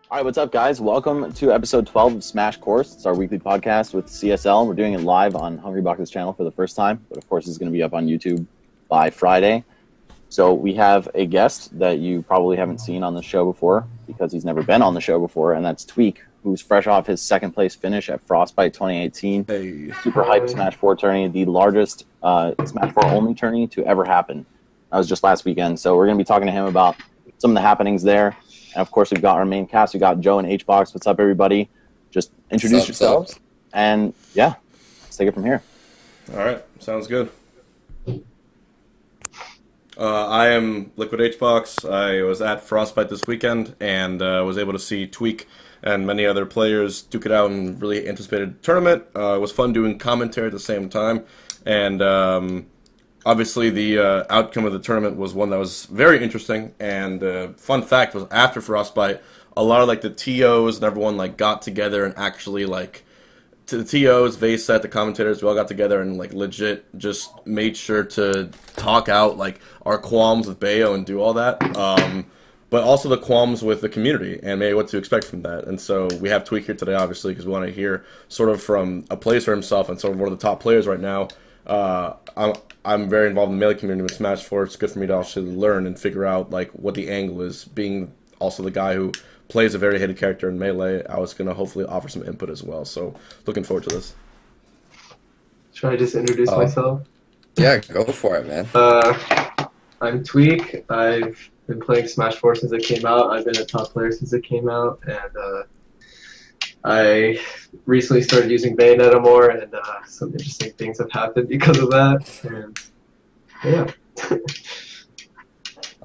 All right, what's up, guys? Welcome to episode 12 of Smash Course. It's our weekly podcast with CSL. We're doing it live on Hungrybox's channel for the first time, but of course it's going to be up on YouTube by Friday. So we have a guest that you probably haven't seen on the show before because he's never been on the show before, and that's Tweek, who's fresh off his second place finish at Frostbite 2018. Hey. Super hype Smash 4 tourney, the largest Smash 4 only tourney to ever happen. That was just last weekend. So we're going to be talking to him about some of the happenings there. And of course, we've got our main cast. We've got Joe and Hbox. What's up, everybody? Just introduce yourselves. And yeah, let's take it from here. All right, sounds good. I am Liquid Hbox. I was at Frostbite this weekend and was able to see Tweek and many other players duke it out in really anticipated tournament. It was fun doing commentary at the same time. And obviously, the outcome of the tournament was one that was very interesting. And fun fact was after Frostbite, a lot of the TOs and everyone got together and actually to the TOs, Vayset, the commentators, we all got together and legit just made sure to talk out our qualms with Bayo and do all that. But also the qualms with the community and maybe what to expect from that. And so we have Tweek here today, obviously, because we want to hear sort of from a placer himself and sort of one of the top players right now. I'm very involved in the Melee community with Smash 4. It's good for me to actually learn and figure out what the angle is. Being also the guy who plays a very hated character in Melee, I was going to hopefully offer some input as well. So looking forward to this. Should I just introduce myself? Yeah, go for it, man. I'm Tweek. I've been playing Smash 4 since it came out. I've been a top player since it came out, and I recently started using Bayonetta more, and some interesting things have happened because of that. And yeah.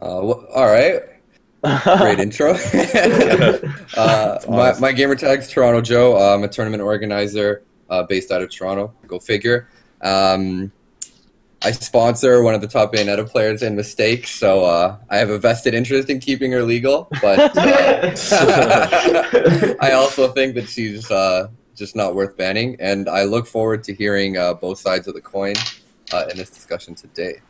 All right. Great intro. My gamer tag's Toronto Joe. I'm a tournament organizer based out of Toronto. Go figure. I sponsor one of the top Bayonetta players in Mistake, so I have a vested interest in keeping her legal. But I also think that she's just not worth banning, and I look forward to hearing both sides of the coin in this discussion today.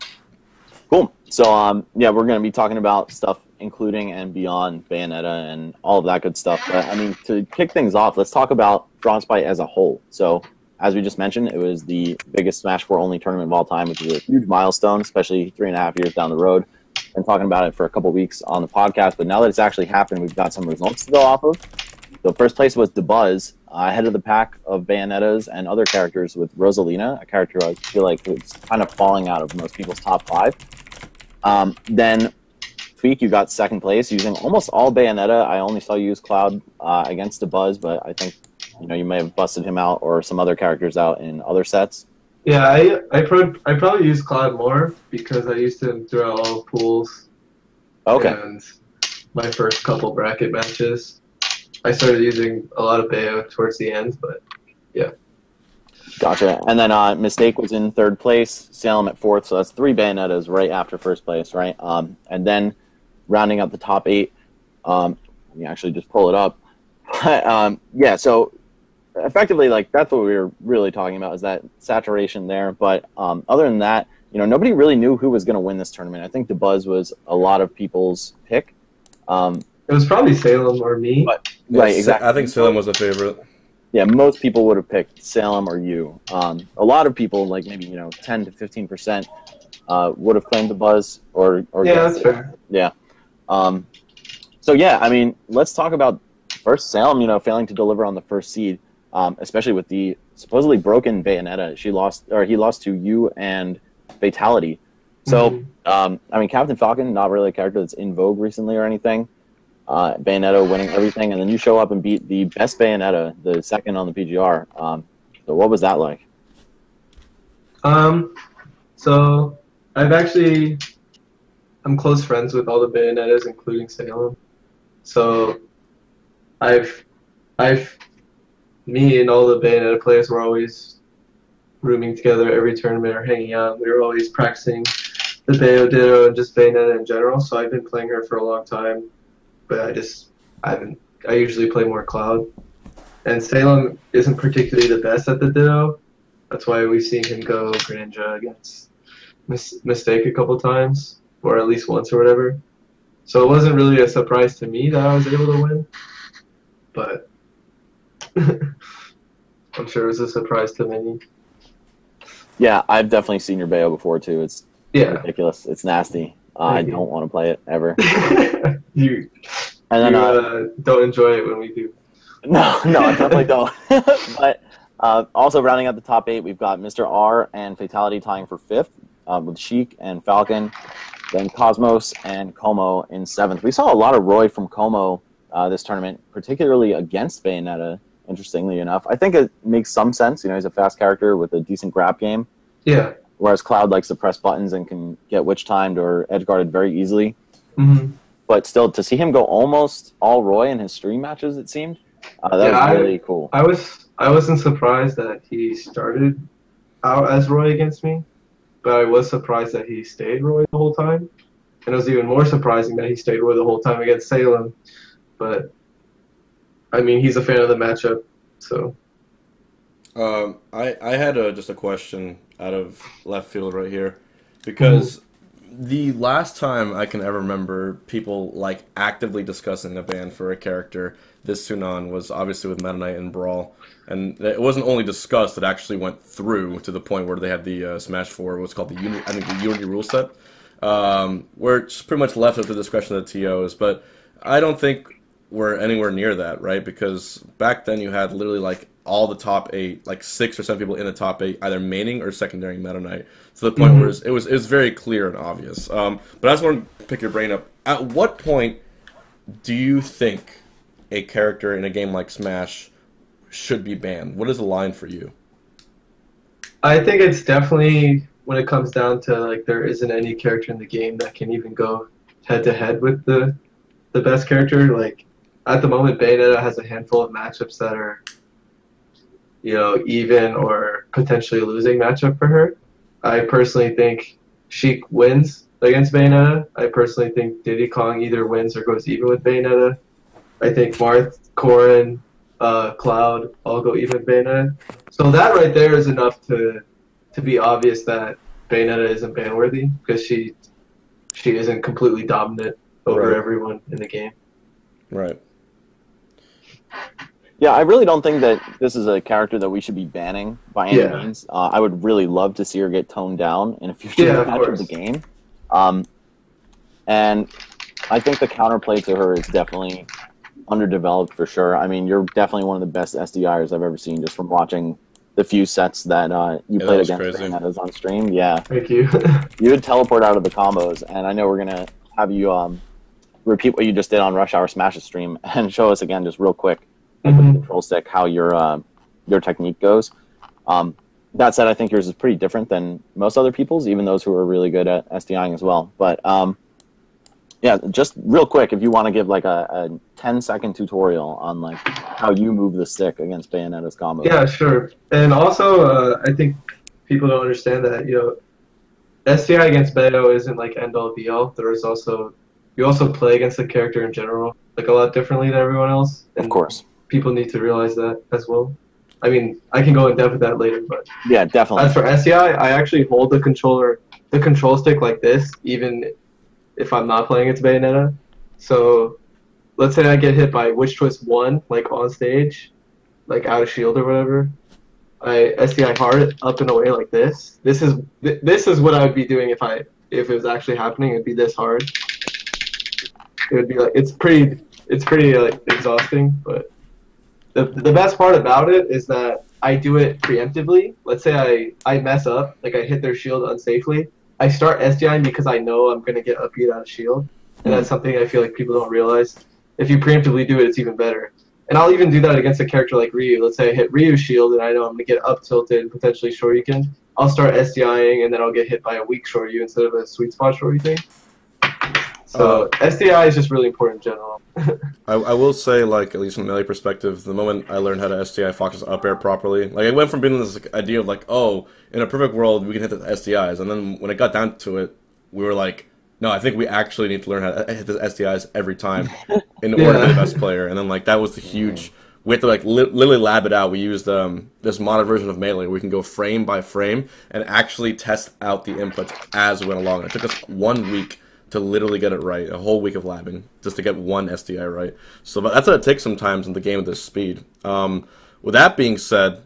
Cool. So, yeah, we're going to be talking about stuff including and beyond Bayonetta and all of that good stuff. But, I mean, to kick things off, let's talk about Frostbite as a whole. So, as we just mentioned, it was the biggest Smash 4 only tournament of all time, which is a huge milestone, especially 3.5 years down the road. Been talking about it for a couple weeks on the podcast, but now that it's actually happened, we've got some results to go off of. The first place was DeBuzz, ahead of the pack of Bayonettas and other characters with Rosalina, a character I feel like is kind of falling out of most people's top 5. Then Tweek, you got second place using almost all Bayonetta. I only saw you use Cloud against DeBuzz, but I think you may have busted him out or some other characters out in other sets. Yeah, I probably use Cloud more because I used him throughout all pools. Okay. And my first couple bracket matches, I started using a lot of Bayo towards the end, but yeah. Gotcha. And then Mistake was in third place, Salem at fourth, so that's 3 Bayonettas right after first place, right? And then rounding out the top 8, let me actually just pull it up. Yeah, so effectively, that's what we were really talking about, is that saturation there. But other than that, nobody really knew who was going to win this tournament. I think DeBuzz was a lot of people's pick. It was probably Salem or me. But, right, exactly. I think Salem was a favorite. Yeah, most people would have picked Salem or you. A lot of people, maybe 10 to 15%, would have claimed DeBuzz or yeah, that's fair. Yeah. So yeah, I mean, let's talk about first Salem. Failing to deliver on the first seed, especially with the supposedly broken Bayonetta. He lost to you and Fatality. So I mean, Captain Falcon, not really a character that's in vogue recently or anything. Bayonetta winning everything, and then you show up and beat the best Bayonetta, the second on the PGR. So what was that like? So I'm close friends with all the Bayonettas, including Salem. So me and all the Bayonetta players were always rooming together every tournament or hanging out. We were always practicing the Bayo Ditto and just Bayonetta in general. So I've been playing her for a long time, but I usually play more Cloud. And Salem isn't particularly the best at the Ditto. That's why we've seen him go Greninja against Mistake a couple times. or at least once or whatever. So it wasn't really a surprise to me that I was able to win, but I'm sure it was a surprise to many. Yeah, I've definitely seen your Bayo before too. It's Yeah. ridiculous. It's nasty. I don't want to play it ever. you And then don't enjoy it when we do. No, I definitely don't. But also rounding out the top 8, we've got Mr. R and Fatality tying for 5th, with Sheik and Falcon. Then Cosmos and Como in 7th. We saw a lot of Roy from Como this tournament, particularly against Bayonetta, interestingly enough. I think it makes some sense. You know, he's a fast character with a decent grab game. Yeah. Whereas Cloud likes to press buttons and can get witch timed or edge guarded very easily. Mm-hmm. But still, to see him go almost all Roy in his stream matches, it seemed, that was really cool. I wasn't surprised that he started out as Roy against me, but I was surprised that he stayed Roy the whole time. And it was even more surprising that he stayed Roy the whole time against Salem. But, I mean, he's a fan of the matchup, so. I had just a question out of left field right here, because the last time I can ever remember people like actively discussing a ban for a character this soon on was obviously with Meta Knight and Brawl, and it wasn't only discussed; it actually went through to the point where they had the Smash 4, what's called the Unity rule set, where it's pretty much left up to the discretion of the TOs. But I don't think we're anywhere near that, right? Because back then you had literally like all the top 8, like 6 or 7 people in the top 8, either maining or secondary Meta Knight, to the point where it was very clear and obvious. But I just want to pick your brain up. At what point do you think a character in a game like Smash should be banned? What is the line for you? I think it's definitely when it comes down to like there isn't any character in the game that can even go head to head with the best character. Like at the moment, Bayonetta has a handful of matchups that are, you know, even or potentially a losing matchup for her. I personally think Sheik wins against Bayonetta. I personally think Diddy Kong either wins or goes even with Bayonetta. I think Marth, Corrin, Cloud all go even with Bayonetta. So that right there is enough to be obvious that Bayonetta isn't ban-worthy, because she isn't completely dominant over everyone in the game. Right. Yeah, I really don't think that this is a character that we should be banning by any means. I would really love to see her get toned down in a future match of the game. And I think the counterplay to her is definitely underdeveloped for sure. I mean, you're definitely one of the best SDIers I've ever seen just from watching the few sets that you played against Bayonetta's on stream. Yeah. Thank you. You would teleport out of the combos, and I know we're going to have you repeat what you just did on Rush Hour Smash's stream and show us again just real quick with the control stick how your technique goes. That said, I think yours is pretty different than most other people's, even those who are really good at SDIing as well. But yeah, just real quick, if you want to give like a 10-second tutorial on like how you move the stick against Bayonetta's combos. Yeah, sure. And also, I think people don't understand that, you know, SDI against Bayo isn't like end-all be-all. There is also, you also play against the character in general like a lot differently than everyone else. And of course. People need to realize that as well. I mean, I can go in depth with that later, but yeah, definitely. As for SDI, I actually hold the control stick like this, even if I'm not playing against Bayonetta. So let's say I get hit by Witch Twist 1, like on stage, like out of shield or whatever. I SDI hard up and away like this. This is what I would be doing if it was actually happening. It'd be this hard. It would be like it's pretty like exhausting, but the best part about it is that I do it preemptively. Let's say I mess up, like I hit their shield unsafely. I start SDIing because I know I'm going to get up beat out of shield. And that's something I feel like people don't realize. If you preemptively do it, it's even better. And I'll even do that against a character like Ryu. Let's say I hit Ryu's shield and I know I'm going to get up tilted and potentially Shoryuken. I'll start SDIing and then I'll get hit by a weak Shoryu instead of a sweet spot Shoryuken. So SDI is just really important in general. I will say, like, at least from a melee perspective, the moment I learned how to SDI Fox's up air properly, like, it went from being this idea of, like, oh, in a perfect world, we can hit the SDIs. And then when it got down to it, we were like, no, I think we actually need to learn how to hit the SDIs every time in order to be the best player. And then, like, that was the huge... We had to, like, literally lab it out. We used this modded version of Melee where we can go frame by frame and actually test out the inputs as we went along. It took us 1 week to literally get it right, a whole week of labbing, just to get one SDI right. So that's what it takes sometimes in the game at this speed. With that being said,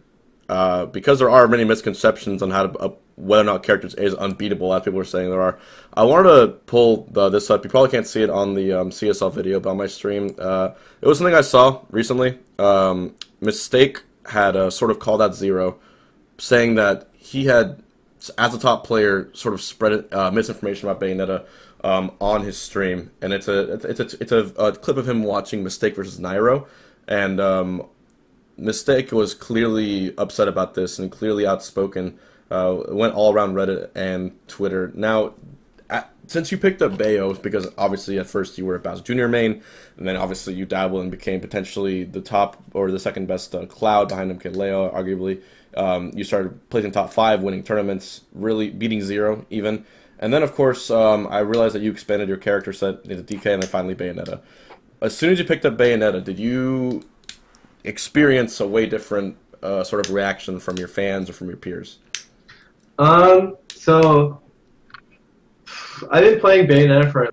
because there are many misconceptions on how to whether or not characters is unbeatable, as people are saying there are, I wanted to pull this up. You probably can't see it on the CSL video, but on my stream, it was something I saw recently. Mistake had sort of called out Zero, saying that he had, as a top player, sort of spread misinformation about Bayonetta on his stream, and it's a clip of him watching Mistake versus Nairo, and Mistake was clearly upset about this and clearly outspoken. It went all around Reddit and Twitter. Now, since you picked up Bayo, because obviously at first you were a Bowser Jr. main, and then obviously you dabbled and became potentially the top or the second best Cloud behind him, Leo, arguably. You started placing top 5, winning tournaments, really beating Zero even. And then, of course, I realized that you expanded your character set into DK and then finally Bayonetta. As soon as you picked up Bayonetta, did you experience a way different sort of reaction from your fans or from your peers? So I've been playing Bayonetta for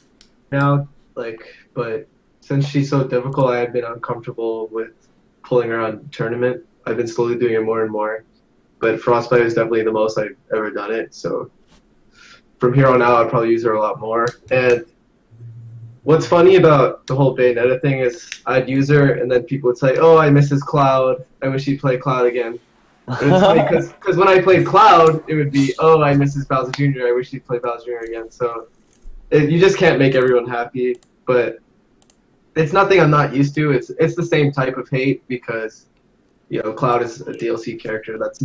now, but since she's so difficult, I have been uncomfortable with pulling her on tournament. I've been slowly doing it more and more, but Frostbite is definitely the most I've ever done it. So from here on out, I'll probably use her a lot more. And what's funny about the whole Bayonetta thing is I'd use her, and then people would say, "Oh, I miss his Cloud. I wish he'd play Cloud again." And it's funny because when I played Cloud, it would be, "Oh, I miss his Bowser Jr. I wish he'd play Bowser Jr. again." So you just can't make everyone happy. But it's nothing I'm not used to. It's the same type of hate because, Cloud is a DLC character that's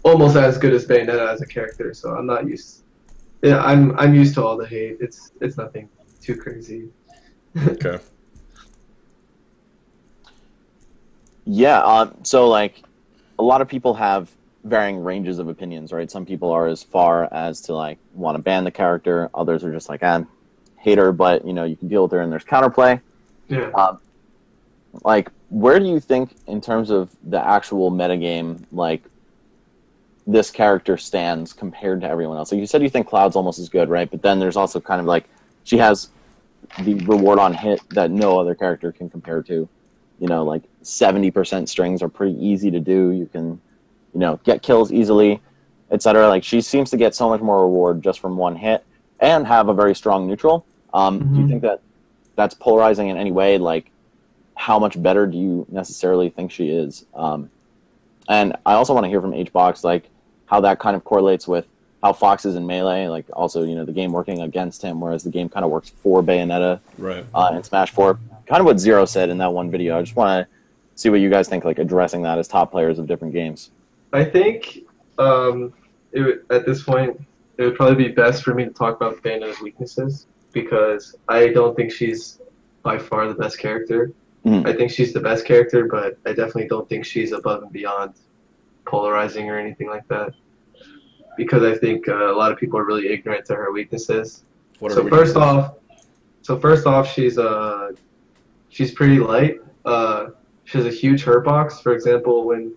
almost as good as Bayonetta as a character. So I'm not used. Yeah, I'm used to all the hate. It's nothing too crazy. Okay. Yeah. So a lot of people have varying ranges of opinions, right? Some people are as far as to want to ban the character. Others are just hater, but you can deal with her and there's counterplay. Yeah. Where do you think in terms of the actual metagame, this character stands compared to everyone else? You said you think Cloud's almost as good, right? But then there's also kind of she has the reward on hit that no other character can compare to. 70% strings are pretty easy to do. You can, get kills easily, etc. She seems to get so much more reward just from one hit and have a very strong neutral. Do you think that that's polarizing in any way? How much better do you necessarily think she is? And I also want to hear from HBox, how that kind of correlates with how Fox is in Melee, also, the game working against him, whereas the game kind of works for Bayonetta right. In Smash 4. Kind of what Zero said in that one video. I just want to see what you guys think, addressing that as top players of different games. I think at this point, it would probably be best for me to talk about Bayonetta's weaknesses, because I don't think she's by far the best character. I think she's the best character, but I definitely don't think she's above and beyond polarizing or anything like that, because I think a lot of people are really ignorant to her weaknesses. So first off, she's pretty light. She has a huge hurt box. For example, when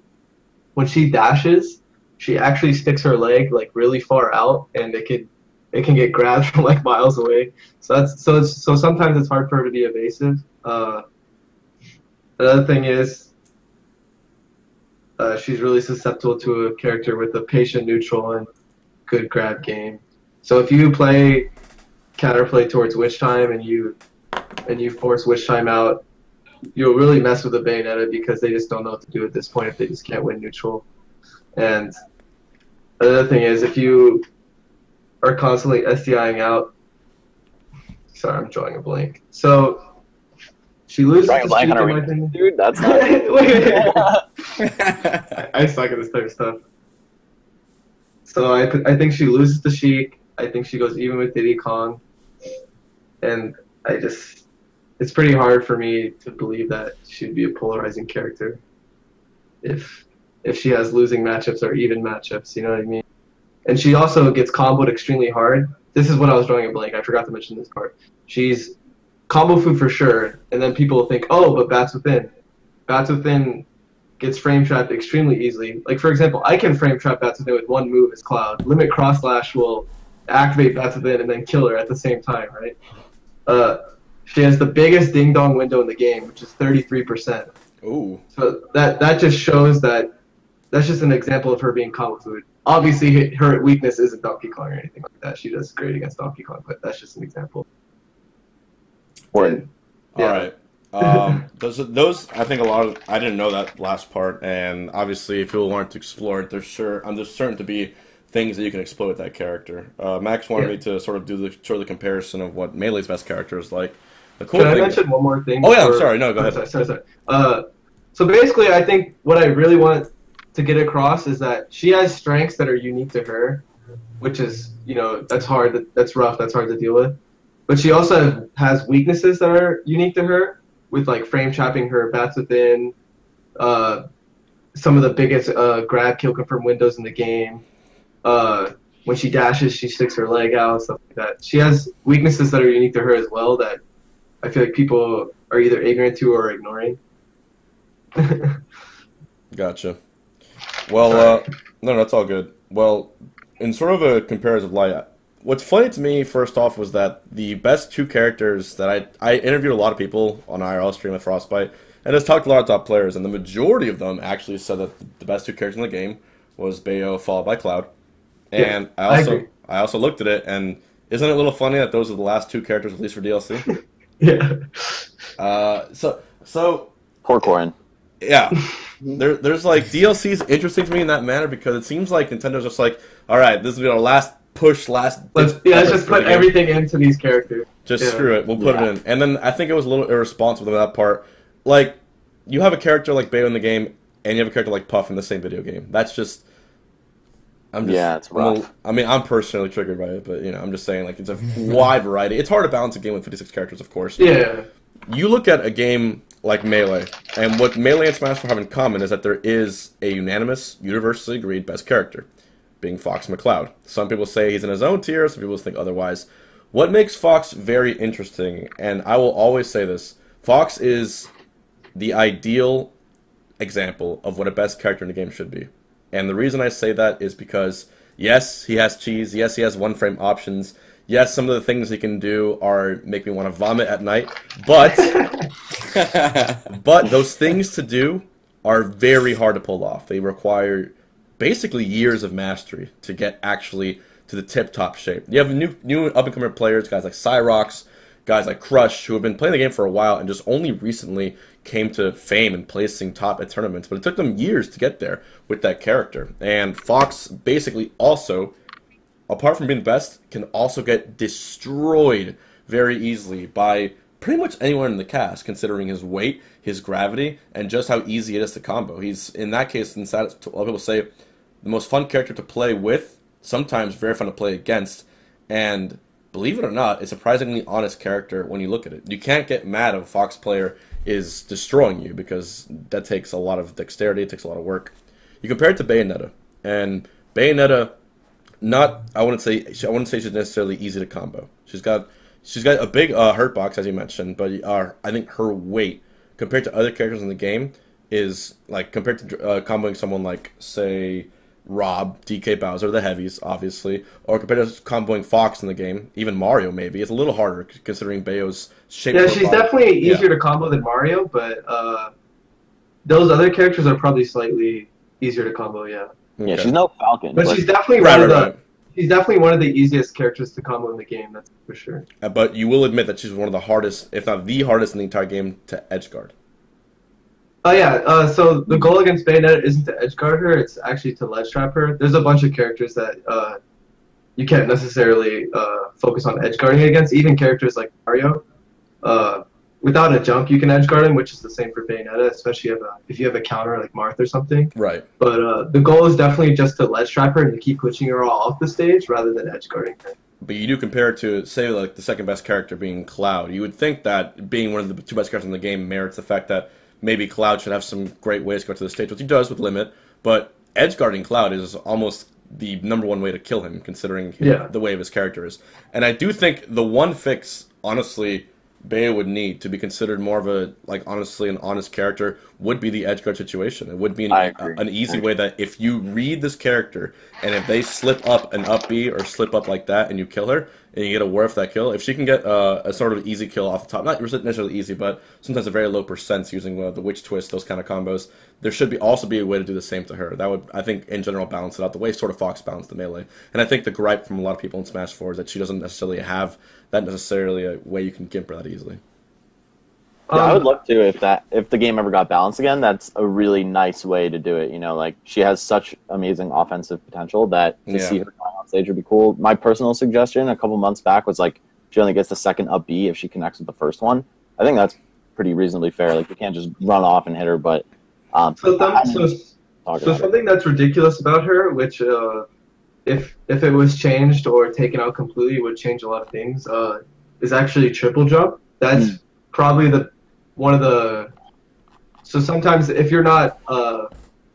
she dashes, she actually sticks her leg really far out, and it can get grabbed from miles away. So sometimes it's hard for her to be evasive. Another thing is she's really susceptible to a character with a patient neutral and good grab game. So if you play counterplay towards Witch Time and you force Witch Time out, you'll really mess with the Bayonetta, because they just don't know what to do at this point if they just can't win neutral. And another thing is, if you are constantly SDIing out, sorry, I'm drawing a blank. So she loses the streak, in my opinion. Dude, that's not I suck at this type of stuff. So I think she loses the Sheik. I think she goes even with Diddy Kong. And it's pretty hard for me to believe that she'd be a polarizing character if she has losing matchups or even matchups, you know what I mean? And she also gets comboed extremely hard. This is when I was drawing a blank. I forgot to mention this part. She's combo food for sure, and then people think, oh, but Bats Within. Bats Within gets frame trapped extremely easily. For example, I can frame trap Bats Within with one move as Cloud. Limit Cross Slash will activate Bats Within and then kill her at the same time, right? She has the biggest ding dong window in the game, which is 33%. Ooh. So that just shows that that's just an example of her being combo food. Obviously, her weakness isn't Donkey Kong or anything like that. She does great against Donkey Kong, but that's just an example. Word. Yeah. All right. Those I think a lot of I didn't know that last part, and obviously if people want to explore it, there's certain to be things that you can explore with that character. Max wanted me to sort of do the comparison of what Melee's best character is like. The cool Can I thing, mention one more thing? Oh yeah, I'm sorry. No, go ahead. Sorry. So basically, I think what I really want to get across is that she has strengths that are unique to her, which is, that's hard, that's rough, that's hard to deal with. But she also has weaknesses that are unique to her, with like frame trapping her Bats Within, some of the biggest grab kill confirm windows in the game. When she dashes, she sticks her leg out, stuff like that. She has weaknesses that are unique to her as well that I feel like people are either ignorant to or ignoring. Gotcha. Well, no, that's all good. Well, in sort of a comparative light, what's funny to me, first off, was that the best two characters that I interviewed a lot of people on IRL stream with Frostbite, and just talked to a lot of top players, and the majority of them actually said that the best two characters in the game was Bayo followed by Cloud. And yeah, I also looked at it, and isn't it a little funny that those are the last two characters released for DLC? Yeah. So Poor Corin. yeah, there's like DLC is interesting to me in that manner because it seems like Nintendo's just like, all right, this will be our last push, let's just put everything into these characters. Just screw it, we'll put it in. And then I think it was a little irresponsible on that part. Like, you have a character like Bayo in the game, and you have a character like Puff in the same video game. That's just. It's rough. I'm personally triggered by it, but I'm just saying, like, it's a wide variety. It's hard to balance a game with 56 characters, of course. Yeah. You look at a game like Melee, and what Melee and Smash 4 have in common is that there is a unanimous, universally agreed best character, being Fox McCloud. Some people say he's in his own tier, some people think otherwise. What makes Fox very interesting, and I will always say this, Fox is the ideal example of what a best character in the game should be. And the reason I say that is because, yes, he has cheese. Yes, he has one-frame options. Yes, some of the things he can do make me want to vomit at night. But, but those things to do are very hard to pull off. They require basically years of mastery to get actually to the tip-top shape. You have new up-and-coming players, guys like Cyrox, guys like Crush, who have been playing the game for a while and just only recently came to fame and placing top at tournaments, but it took them years to get there with that character. And Fox basically also, apart from being the best, can also get destroyed very easily by pretty much anyone in the cast, considering his weight, his gravity, and just how easy it is to combo. He's, in that case, a lot of people say, the most fun character to play with, sometimes very fun to play against, and believe it or not, a surprisingly honest character when you look at it. You can't get mad if a Fox player is destroying you, because that takes a lot of dexterity, it takes a lot of work. You compare it to Bayonetta, and Bayonetta, I wouldn't say she's necessarily easy to combo. She's got a big hurt box, as you mentioned, but I think her weight compared to other characters in the game is like compared to comboing someone like, say, Rob, DK Bowser, the heavies, obviously, or compared to comboing Fox in the game, even Mario maybe, it's a little harder considering Bayo's shape. Yeah, she's definitely easier to combo than Mario, but those other characters are probably slightly easier to combo. Yeah. Yeah, she's no Falcon, but she's definitely she's definitely one of the easiest characters to combo in the game. That's for sure. But you will admit that she's one of the hardest, if not the hardest, in the entire game to edgeguard. Oh yeah, so the goal against Bayonetta isn't to edgeguard her, it's actually to ledge trap her. There's a bunch of characters that you can't necessarily focus on edgeguarding against, even characters like Mario. Without a jump, you can edgeguard him, which is the same for Bayonetta, especially if you have a counter like Marth or something. Right. But the goal is definitely just to ledge trap her and to keep pushing her all off the stage rather than edgeguarding her. But you do compare it to, say, like the second best character being Cloud. You would think that being one of the two best characters in the game merits the fact that maybe Cloud should have some great ways to go to the stage, which he does with Limit, but edgeguarding Cloud is almost the #1 way to kill him, considering the way of his character is. And I do think the one fix, honestly, Bayo would need to be considered more of a, like, honestly, an honest character would be the edge guard situation. It would be I agree. an easy way that if you read this character and if they slip up an up B or slip up like that and you kill her and you get a whiff that kill, if she can get a sort of easy kill off the top, not necessarily easy, but sometimes a very low percent using the witch twist, those kind of combos, there should also be a way to do the same to her. That would, I think, in general balance it out the way sort of Fox balanced the melee. And I think the gripe from a lot of people in Smash 4 is that she doesn't necessarily have that necessarily a way you can gimp her that easily. Yeah, I would love to if the game ever got balanced again. That's a really nice way to do it. You know, like she has such amazing offensive potential that to see her going on stage would be cool. My personal suggestion a couple months back was like she only gets the second up B if she connects with the first one. I think that's pretty reasonably fair. Like you can't just run off and hit her. But so something that's ridiculous about her, which if it was changed or taken out completely, would change a lot of things. Is actually triple jump. That's probably one of the. So sometimes if you're not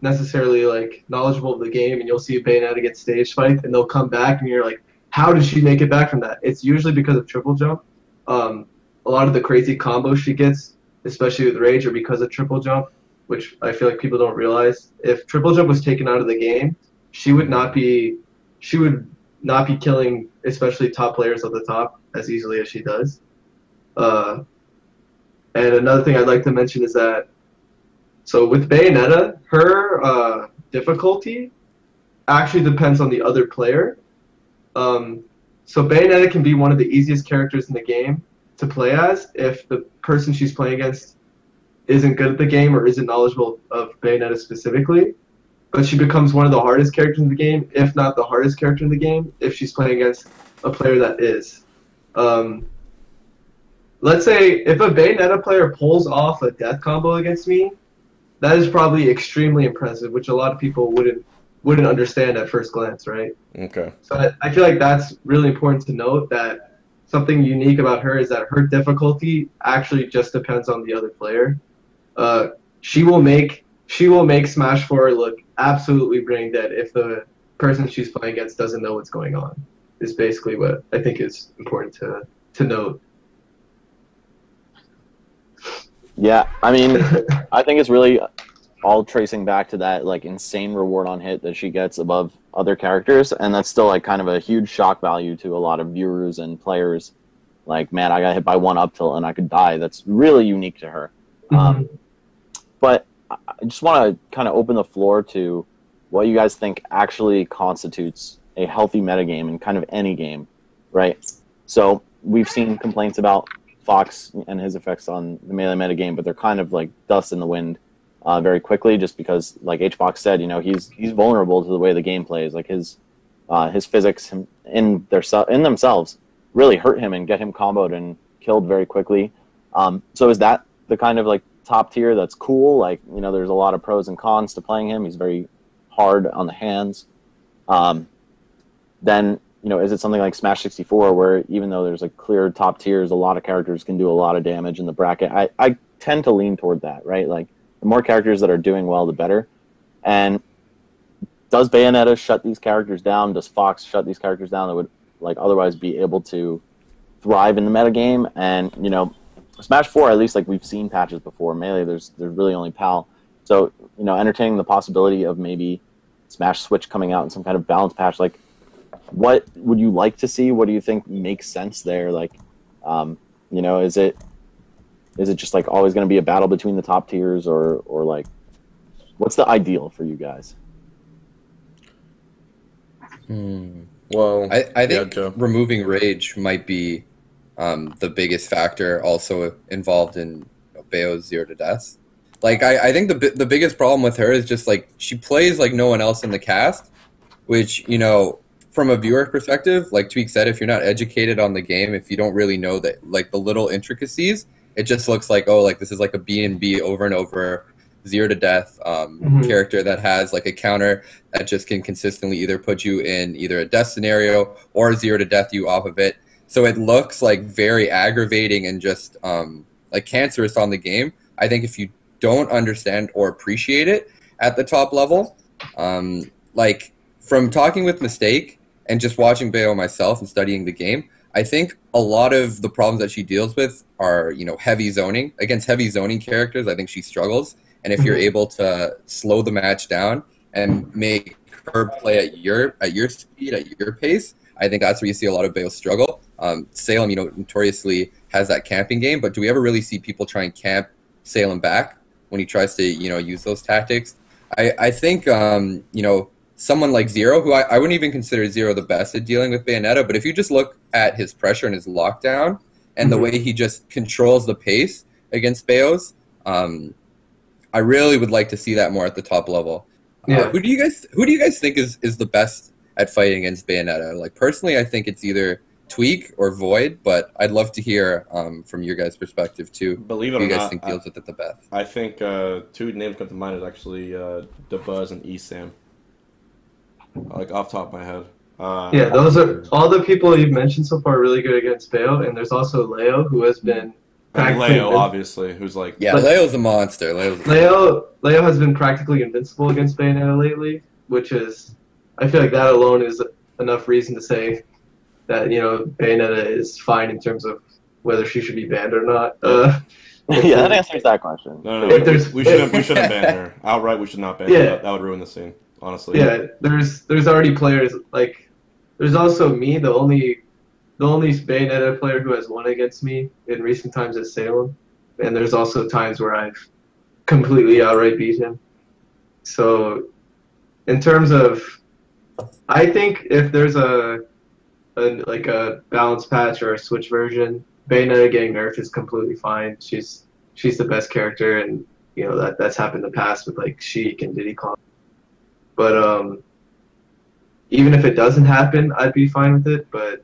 necessarily like knowledgeable of the game, and you'll see Bayonetta get stage spiked, and they'll come back, and you're like, how did she make it back from that? It's usually because of triple jump. A lot of the crazy combos she gets, especially with Rage, are because of triple jump, which I feel like people don't realize. If triple jump was taken out of the game, she would not be killing, especially top players at the top, as easily as she does. And another thing I'd like to mention is that, so with Bayonetta, her difficulty actually depends on the other player. So Bayonetta can be one of the easiest characters in the game to play as if the person she's playing against isn't good at the game or isn't knowledgeable of Bayonetta specifically. But she becomes one of the hardest characters in the game, if not the hardest character in the game, if she's playing against a player that is. Let's say if a Bayonetta player pulls off a death combo against me, that is probably extremely impressive, which a lot of people wouldn't understand at first glance, right? Okay. So I feel like that's really important to note, that something unique about her is that her difficulty actually just depends on the other player. She will make Smash 4 look absolutely brain dead if the person she's playing against doesn't know what's going on. Is basically what I think is important to note. Yeah, I mean, I think it's really all tracing back to that like insane reward on hit that she gets above other characters, and that's still like kind of a huge shock value to a lot of viewers and players. Like, man, I got hit by one up tilt and I could die. That's really unique to her. But I just want to kind of open the floor to what you guys think actually constitutes a healthy metagame in kind of any game, right? So we've seen complaints about Fox and his effects on the melee metagame, but they're kind of like dust in the wind very quickly, just because, like HBox said, you know, he's vulnerable to the way the game plays. Like his physics in themselves really hurt him and get him comboed and killed very quickly. So is that the kind of like top tier that's cool? Like, you know, there's a lot of pros and cons to playing him. He's very hard on the hands. Then, you know, is it something like Smash 64 where even though there's like clear top tiers, a lot of characters can do a lot of damage in the bracket? I tend to lean toward that, right? Like the more characters that are doing well, the better. And does Bayonetta shut these characters down? Does Fox shut these characters down that would like otherwise be able to thrive in the metagame? And, you know, Smash 4, at least like we've seen patches before. Melee, there's really only PAL. So, you know, entertaining the possibility of maybe Smash Switch coming out in some kind of balance patch, like what would you like to see? What do you think makes sense there? Like, you know, is it just like always going to be a battle between the top tiers, or like what's the ideal for you guys? Well, I think removing Rage might be the biggest factor also involved in Bayo's 0 to death. Like, I think the biggest problem with her is just like she plays like no one else in the cast, which, you know, from a viewer perspective, like Tweek said, if you're not educated on the game, if you don't really know that like the little intricacies, it just looks like, oh, like this is like a B&B over and over 0 to death character that has like a counter that just can consistently either put you in either a death scenario or 0 to death you off of it. So it looks like very aggravating and just like cancerous on the game. I think if you don't understand or appreciate it at the top level, like from talking with Mistake and just watching Bayo myself and studying the game, I think a lot of the problems that she deals with are, you know, heavy zoning. Against heavy zoning characters, I think she struggles. and if you're able to slow the match down and make her play at your speed, at your pace, I think that's where you see a lot of Bayo struggle. Salem, notoriously has that camping game, but do we ever really see people try and camp Salem back when he tries to, use those tactics? I think, someone like Zero, who I wouldn't even consider Zero the best at dealing with Bayonetta, but if you just look at his pressure and his lockdown and the way he just controls the pace against Bayos, I really would like to see that more at the top level. Yeah. Who do you guys think is the best at fighting against Bayonetta? Like, personally, I think it's either Tweek or Void, but I'd love to hear from your guys' perspective too. Believe it who or you guys not, think deals with it the best? I think two names come to mind is actually DeBuzz and Esam. Like off the top of my head. Yeah, those are all the people you've mentioned so far are really good against Bayo, and there's also Leo, who has been and Leo, obviously, who's like... Yeah, Leo's a monster. Leo has been practically invincible against Bayonetta lately, which is... I feel like that alone is enough reason to say that, Bayonetta is fine in terms of whether she should be banned or not. Yeah, that answers that question. No, we shouldn't ban her. Outright, we should not ban her. That would ruin the scene, honestly. Yeah, there's already players, like... There's also me, the only Bayonetta player who has won against me in recent times is Salem. And there's also times where I've completely outright beat him. So, in terms of... I think if there's a balance patch or a switch version, Bayonetta getting nerfed is completely fine. She's the best character, and that's happened in the past with like Sheik and Diddy Kong. But even if it doesn't happen, I'd be fine with it. But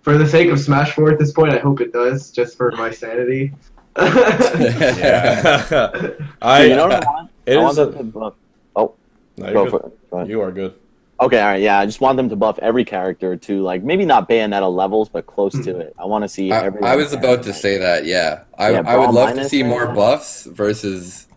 for the sake of Smash 4 at this point, I hope it does, just for my sanity. Yeah. You are good. Okay, all right, yeah. I just want them to buff every character to, like, maybe not Bayonetta levels, but close to it. I want to see everyone. I was about to say that, yeah. I would love to see more buffs versus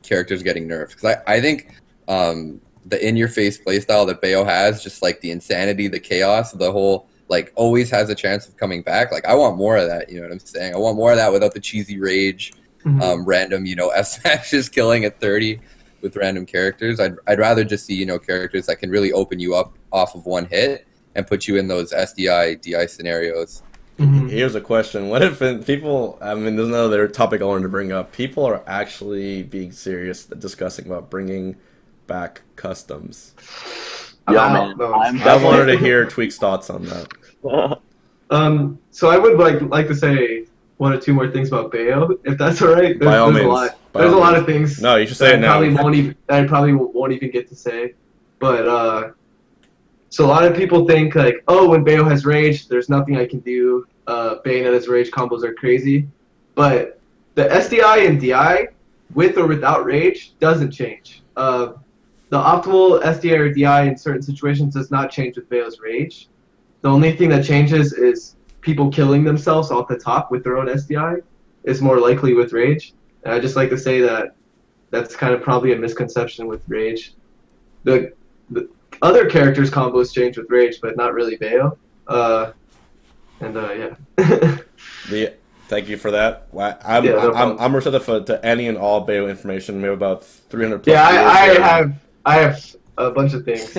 characters getting nerfed. Because I think the in-your-face playstyle that Bayo has, just, like, the insanity, the chaos, the whole, like, always has a chance of coming back. Like, I want more of that, you know what I'm saying? I want more of that without the cheesy rage, random, F-smashes killing at 30. With random characters. I'd rather just see, characters that can really open you up off of one hit and put you in those SDI, DI scenarios. Here's a question. What if people, there's another topic I wanted to bring up. People are actually being serious discussing about bringing back customs. Yeah, man. I wanted to hear Tweek's thoughts on that. So I would like to say one or two more things about Bayo, if that's all right. By all means. There's a lot of things. No, you should say it now. I probably won't even get to say. But so a lot of people think like, oh, when Bayo has rage, there's nothing I can do. Bayonetta's rage combos are crazy. But the SDI and DI, with or without rage, doesn't change. The optimal SDI or DI in certain situations does not change with Bayo's rage. The only thing that changes is people killing themselves off the top with their own SDI is more likely with rage. And I just like to say that that's kind of probably a misconception with rage. The other characters' combos change with rage, but not really Bayo. Yeah. Thank you for that. I'm receptive to any and all Bayo information. We have about 300 plus. Yeah, I have a bunch of things.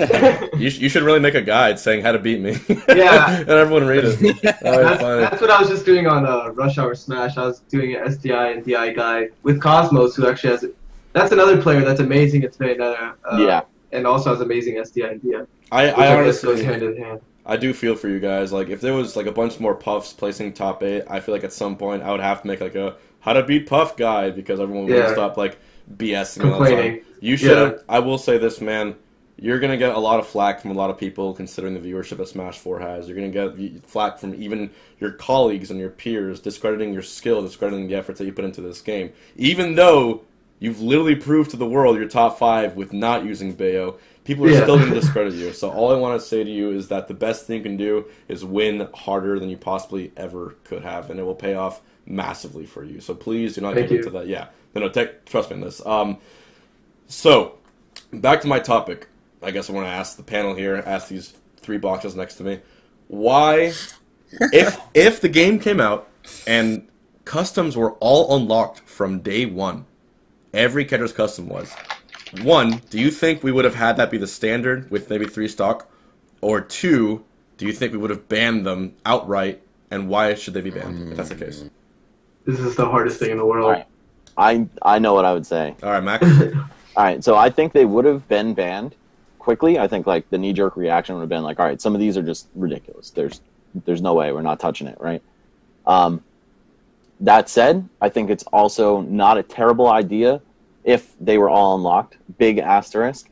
You should really make a guide saying how to beat me. Yeah. And everyone read it. That's what I was just doing on Rush Hour Smash. I was doing an SDI and DI guide with Cosmos, who actually has it. That's another player that's amazing at Bayonetta. And also has amazing SDI and DI. I honestly goes hand in hand. I do feel for you guys. Like, if there was like a bunch more Puffs placing top 8, I feel like at some point I would have to make like a how to beat Puff guide because everyone would stop like BSing all the time. You shouldn't. I will say this, man. You're going to get a lot of flack from a lot of people considering the viewership that Smash 4 has. You're going to get flack from even your colleagues and your peers discrediting your skill, discrediting the efforts that you put into this game. Even though you've literally proved to the world you're top 5 with not using Bayo, people are still going to discredit you. So all I want to say to you is that the best thing you can do is win harder than you possibly ever could have, and it will pay off massively for you. So please do not get into that. Yeah. No, trust me on this. So, back to my topic. I guess I want to ask the panel here, ask these 3 boxes next to me, why, if the game came out and customs were all unlocked from day 1, every character's custom was. One, do you think we would have had that be the standard with maybe 3 stock? Or 2, do you think we would have banned them outright, and why should they be banned, if that's the case? This is the hardest thing in the world. Right. I know what I would say. All right, Mac? All right, so I think they would have been banned quickly. I think like the knee-jerk reaction would have been like, all right, some of these are just ridiculous. There's no way we're not touching it, right? That said, I think it's also not a terrible idea if they were all unlocked, big asterisk,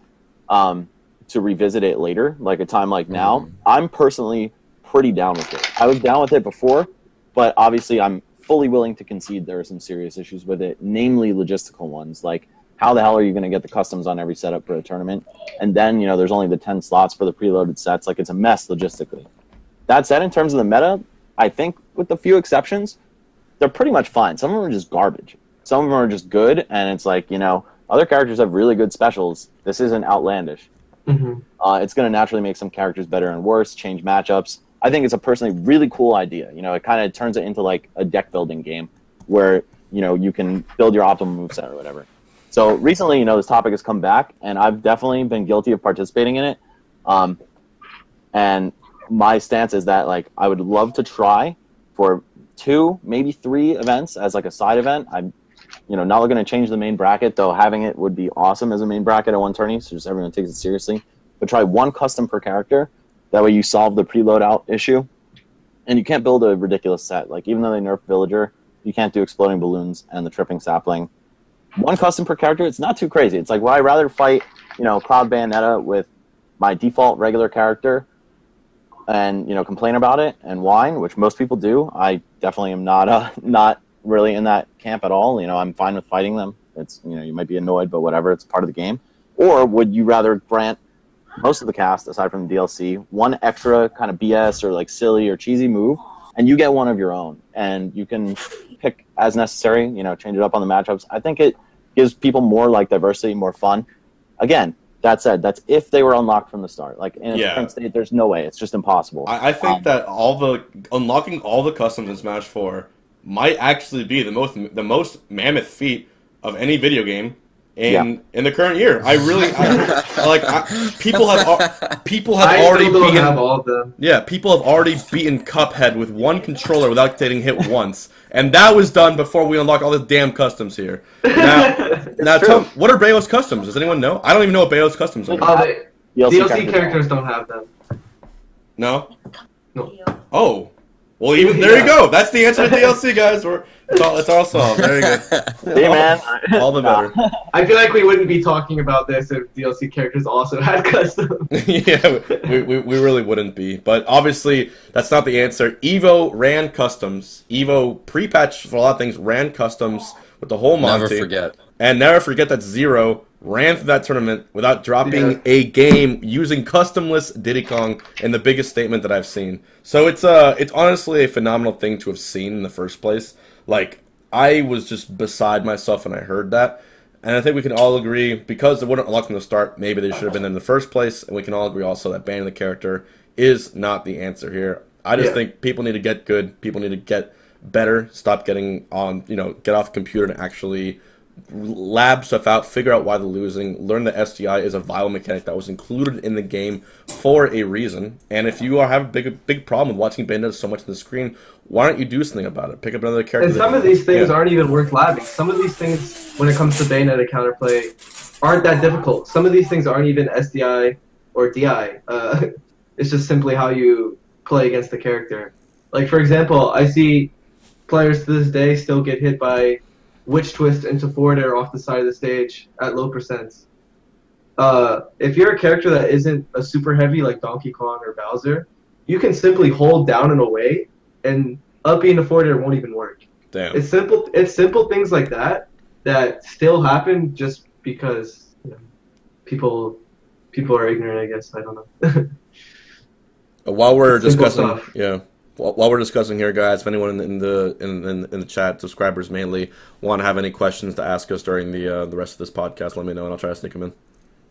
to revisit it later, like a time like now. I'm personally pretty down with it. I was down with it before, but obviously I'm fully willing to concede there are some serious issues with it, namely logistical ones, like how the hell are you going to get the customs on every setup for a tournament? And then, there's only the 10 slots for the preloaded sets. Like, it's a mess logistically. That said, in terms of the meta, I think with a few exceptions, they're pretty much fine. Some of them are just garbage. Some of them are just good, and it's like, other characters have really good specials. This isn't outlandish. It's going to naturally make some characters better and worse, change matchups. I think it's a personally really cool idea. It kind of turns it into like a deck building game where, you can build your optimal moveset or whatever. So recently, this topic has come back, and I've definitely been guilty of participating in it. And my stance is that, like, I would love to try for 2, maybe 3 events as like a side event. I'm, not looking to change the main bracket, though having it would be awesome as a main bracket at one tourney, so just everyone takes it seriously. But try 1 custom per character. That way you solve the preload out issue. And you can't build a ridiculous set. Like, even though they nerfed Villager, you can't do exploding balloons and the tripping sapling. 1 custom per character, it's not too crazy. It's like, would I rather fight, Cloud Bayonetta with my default regular character and, complain about it and whine, which most people do. I definitely am not really in that camp at all. I'm fine with fighting them. It's, you might be annoyed, but whatever, it's part of the game. Or would you rather grant most of the cast, aside from the DLC, 1 extra kind of BS or like silly or cheesy move, and you get one of your own, and you can pick as necessary, change it up on the matchups. I think it gives people more like diversity, more fun. Again, that said, that's if they were unlocked from the start. Like in a different state, there's no way. It's just impossible. I think that unlocking all the customs in Smash 4 might actually be the most mammoth feat of any video game in the current year. People have already beaten all of them. Yeah, people have already beaten Cuphead with 1 controller without getting hit once, and that was done before we unlock all the damn customs here. Now tell me, what are Bayo's customs? Does anyone know? I don't even know what Bayo's customs are. DLC characters don't have them. No. No. Oh. Well, there you go. That's the answer to DLC, guys. It's all solved. There you go. Hey, man. All the better. I feel like we wouldn't be talking about this if DLC characters also had customs. Yeah, we really wouldn't be. But obviously, that's not the answer. EVO ran customs. EVO pre-patch for a lot of things ran customs with the whole Monty. Never forget. And never forget that Zero ran through that tournament without dropping a game using customless Diddy Kong in the biggest statement that I've seen. So it's honestly a phenomenal thing to have seen in the first place. Like, I was just beside myself when I heard that. And I think we can all agree, because they wouldn't unlock from the start, maybe they should have been in the first place. And we can all agree also that banning the character is not the answer here. I just think people need to get good. People need to get better. Stop getting on, get off the computer and actually lab stuff out, figure out why they're losing, learn that SDI is a viable mechanic that was included in the game for a reason. And if you have a big problem with watching Bayonetta so much on the screen, why don't you do something about it? Pick up another character. And some of these things aren't even worth labbing. Some of these things, when it comes to Bayonetta counterplay, aren't that difficult. Some of these things aren't even SDI or DI. It's just simply how you play against the character. Like, for example, I see players to this day still get hit by Witch Twist into forward air off the side of the stage at low percents. If you're a character that isn't a super heavy like Donkey Kong or Bowser, you can simply hold down and away, and up into forward air won't even work. Damn. It's simple things like that still happen just because people are ignorant, I guess. I don't know. While we're discussing, while we're discussing here, guys, if anyone in the chat, subscribers mainly, want to have any questions to ask us during the rest of this podcast, let me know and I'll try to sneak them in.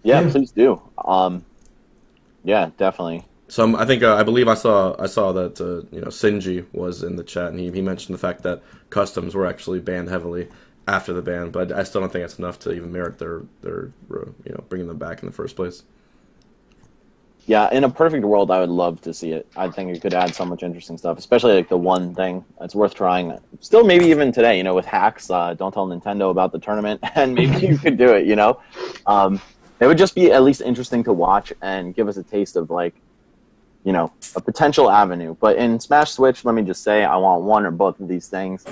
Yeah, please do. Yeah, definitely. So I believe I saw that Sinji was in the chat, and he mentioned the fact that customs were actually banned heavily after the ban, but I still don't think it's enough to even merit their bringing them back in the first place. Yeah, in a perfect world, I would love to see it. I think it could add so much interesting stuff, especially like the one thing that's worth trying. Still, maybe even today, with hacks. Don't tell Nintendo about the tournament, and maybe you could do it. It would just be at least interesting to watch and give us a taste of like, a potential avenue. But in Smash Switch, let me just say, I want one or both of these things.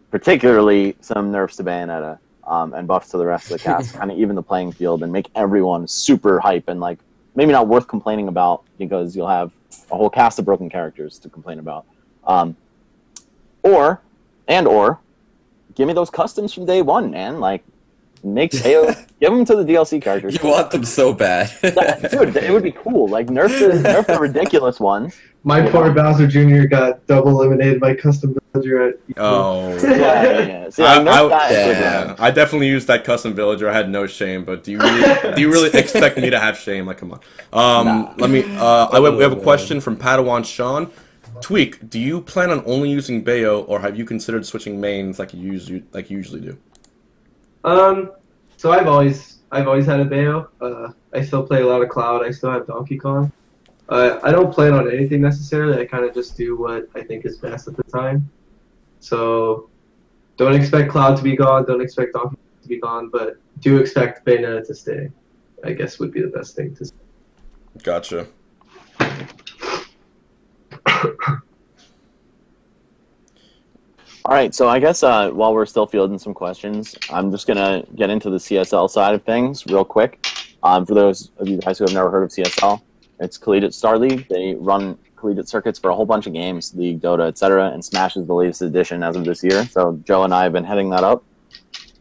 Particularly some nerfs to Bayonetta and buffs to the rest of the cast, kind of even the playing field and make everyone super hype and like. Maybe not worth complaining about because you'll have a whole cast of broken characters to complain about. Or give me those customs from day one, man. Like, make give them to the DLC characters. You want them so bad. Dude, it would be cool. Like, nerf the ridiculous ones. My poor Bowser Jr. got double eliminated by custom villager at yeah. See, I definitely used that custom villager. I had no shame, but do you really expect me to have shame? Like, come on. Nah. We have a question from Padawan Sean. Tweek, do you plan on only using Bayo, or have you considered switching mains like you usually do? So I've always had a Bayo. I still play a lot of Cloud. I still have Donkey Kong. I don't plan on anything necessarily. I kind of just do what I think is best at the time. So don't expect Cloud to be gone. Don't expect Donkey to be gone. But do expect Bayonetta to stay. I guess would be the best thing to say. Gotcha. All right, so I guess while we're still fielding some questions, I'm just going to get into the CSL side of things real quick. For those of you guys who have never heard of CSL, it's Collegiate Star League. They run collegiate circuits for a whole bunch of games, League, Dota, etc., and Smash is the latest edition as of this year. So Joe and I have been heading that up.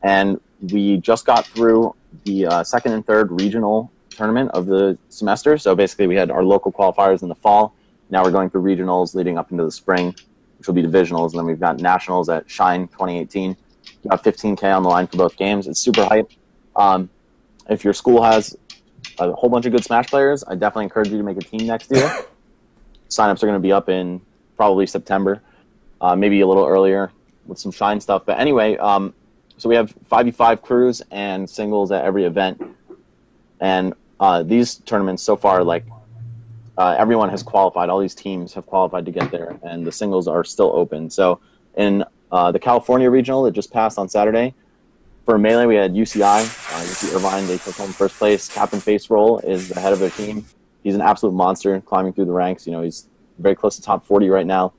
And we just got through the second and third regional tournament of the semester. So basically we had our local qualifiers in the fall. Now we're going through regionals leading up into the spring, which will be divisionals, and then we've got nationals at Shine 2018. We've got 15K on the line for both games. It's super hype. If your school has a whole bunch of good Smash players, I definitely encourage you to make a team next year. Signups are going to be up in probably September, maybe a little earlier with some Shine stuff. But anyway, so we have 5v5 crews and singles at every event. And these tournaments so far, like, everyone has qualified. All these teams have qualified to get there, and the singles are still open. So in the California regional that just passed on Saturday, for Melee we had UCI, UC Irvine. They took home first place. Captain Face Roll is the head of their team. He's an absolute monster climbing through the ranks. He's very close to top 40 right now.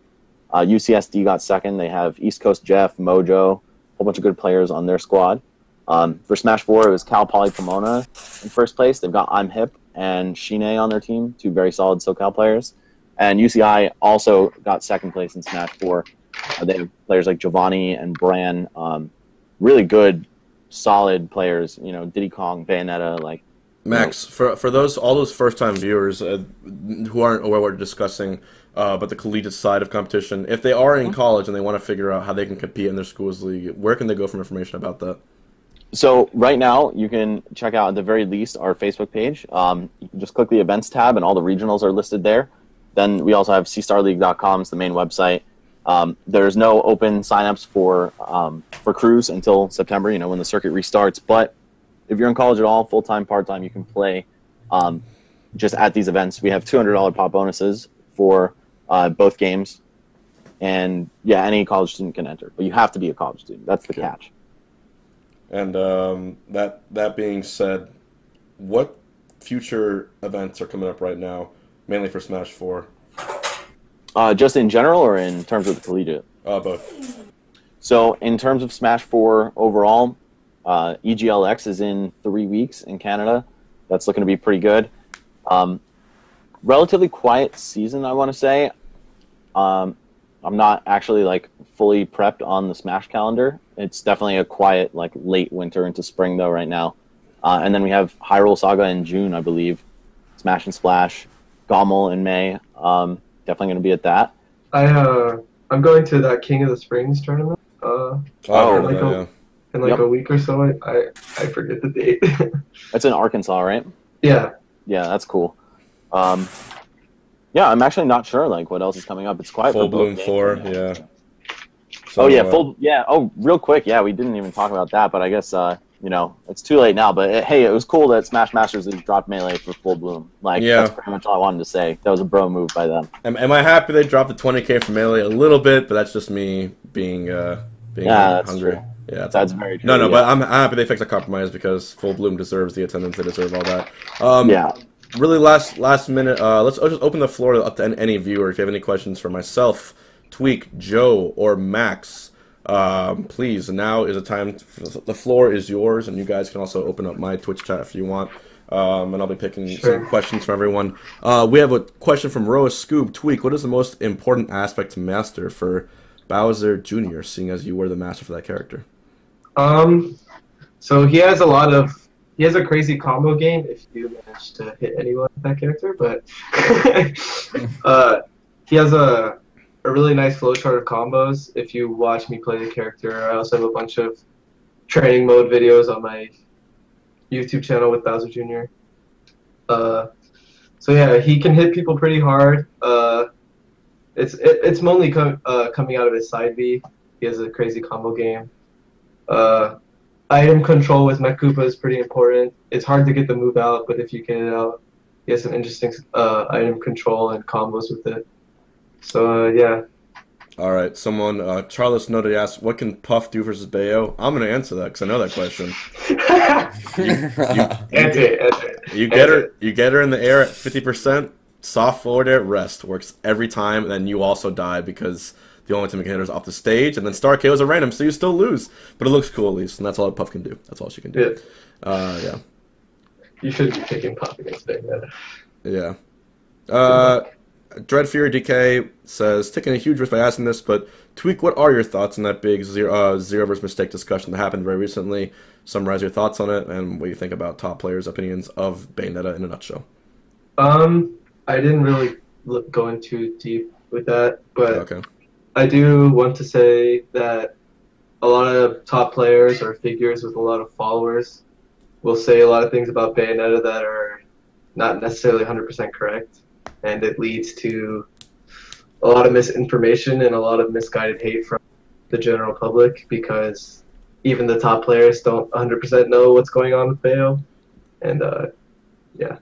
UCSD got second. They have East Coast Jeff, Mojo, a whole bunch of good players on their squad. For Smash 4, it was Cal Poly Pomona in first place. They've got I'm Hip and Shine on their team, two very solid SoCal players. And UCI also got second place in Smash 4. They have players like Giovanni and Bran, really good, solid players. Diddy Kong, Bayonetta, like. Max, for all those first-time viewers who aren't aware what we're discussing, but the collegiate side of competition, if they are in college and they want to figure out how they can compete in their school's league, where can they go for information about that? So right now, you can check out at the very least our Facebook page. You can just click the events tab, and all the regionals are listed there. Then we also have cstarleague.com is the main website. There's no open signups for crews until September, when the circuit restarts. But if you're in college at all, full-time, part-time, you can play just at these events. We have $200 pop bonuses for both games. And, yeah, any college student can enter. But you have to be a college student. That's the catch. And that being said, what future events are coming up right now, mainly for Smash 4? Just in general or in terms of the collegiate? Both. So in terms of Smash 4 overall, EGLX is in 3 weeks in Canada. That's looking to be pretty good. Relatively quiet season, I want to say. I'm not actually fully prepped on the Smash calendar. It's definitely a quiet late winter into spring though right now. And then we have Hyrule Saga in June, I believe. Smash and Splash, Gommel in May. Definitely going to be at that. I'm going to that King of the Springs tournament. In a week or so. I forget the date. That's in Arkansas, right? Yeah. Yeah, that's cool. Yeah, I'm actually not sure what else is coming up. It's quiet Full for both Bloom 4, yeah. So, oh yeah, full yeah. Oh, real quick, yeah, we didn't even talk about that, but I guess you know, it's too late now. But hey, it was cool that Smash Masters League dropped Melee for Full Bloom. Like that's pretty much all I wanted to say. That was a bro move by them. Am I happy they dropped the 20K for Melee a little bit? But that's just me being that's hungry. True. Yeah, that's very true. No, but I'm happy they fixed the compromise because Full Bloom deserves the attendance. They deserve all that. Yeah. Really, last minute. Let's just open the floor up to any viewer. If you have any questions for myself, Tweek, Joe, or Max, please. Now is the time. The floor is yours, and you guys can also open up my Twitch chat if you want. And I'll be picking some questions from everyone. We have a question from Roa Scoob. Tweek, what is the most important aspect to master for Bowser Jr., seeing as you were the master for that character? So he has a crazy combo game if you manage to hit anyone with that character, but he has a really nice flowchart of combos. If you watch me play the character, I also have a bunch of training mode videos on my YouTube channel with Bowser Jr. So yeah, he can hit people pretty hard. It's mainly coming out of his side B. He has a crazy combo game. Item control with Mech Koopa is pretty important. It's hard to get the move out, but if you get it out, he has some interesting item control and combos with it. So yeah. All right, someone, Charles Noted asked, what can Puff do versus Bayo? I'm going to answer that because I know that question. You get her in the air at 50%, soft forward air, rest. Works every time, and then you also die because the only time you can hit her is off the stage, and then Star KOs are random, so you still lose. But it looks cool at least, and that's all Puff can do. That's all she can do. Yeah. You should be picking Puff against Bayonetta. Yeah. Dread Fury DK says, taking a huge risk by asking this, but Tweek, what are your thoughts on that big zero versus mistake discussion that happened very recently? Summarize your thoughts on it and what you think about top players' opinions of Bayonetta in a nutshell. I didn't really go in too deep with that, but I do want to say that a lot of top players or figures with a lot of followers will say a lot of things about Bayonetta that are not necessarily 100% correct. And it leads to a lot of misinformation and a lot of misguided hate from the general public because even the top players don't 100% know what's going on with Bayo. And, yeah.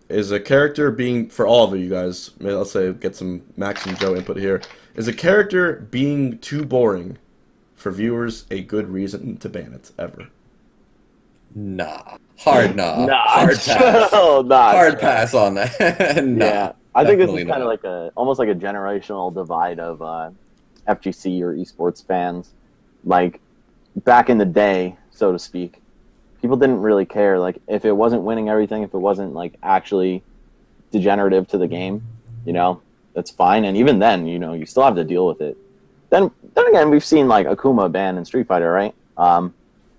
Is a character being, for all of you guys, let's say get some Max and Joe input here, is a character being too boring for viewers a good reason to ban it, ever? Nah. Hard nah. Hard pass. Hard pass on that. Yeah. I think this is kind of like almost like a generational divide of FGC or esports fans. Like back in the day, so to speak, people didn't really care. Like if it wasn't winning everything, if it wasn't like actually degenerative to the game, you know, that's fine. And even then, you know, you still have to deal with it. Then again, we've seen like Akuma banned in Street Fighter, right?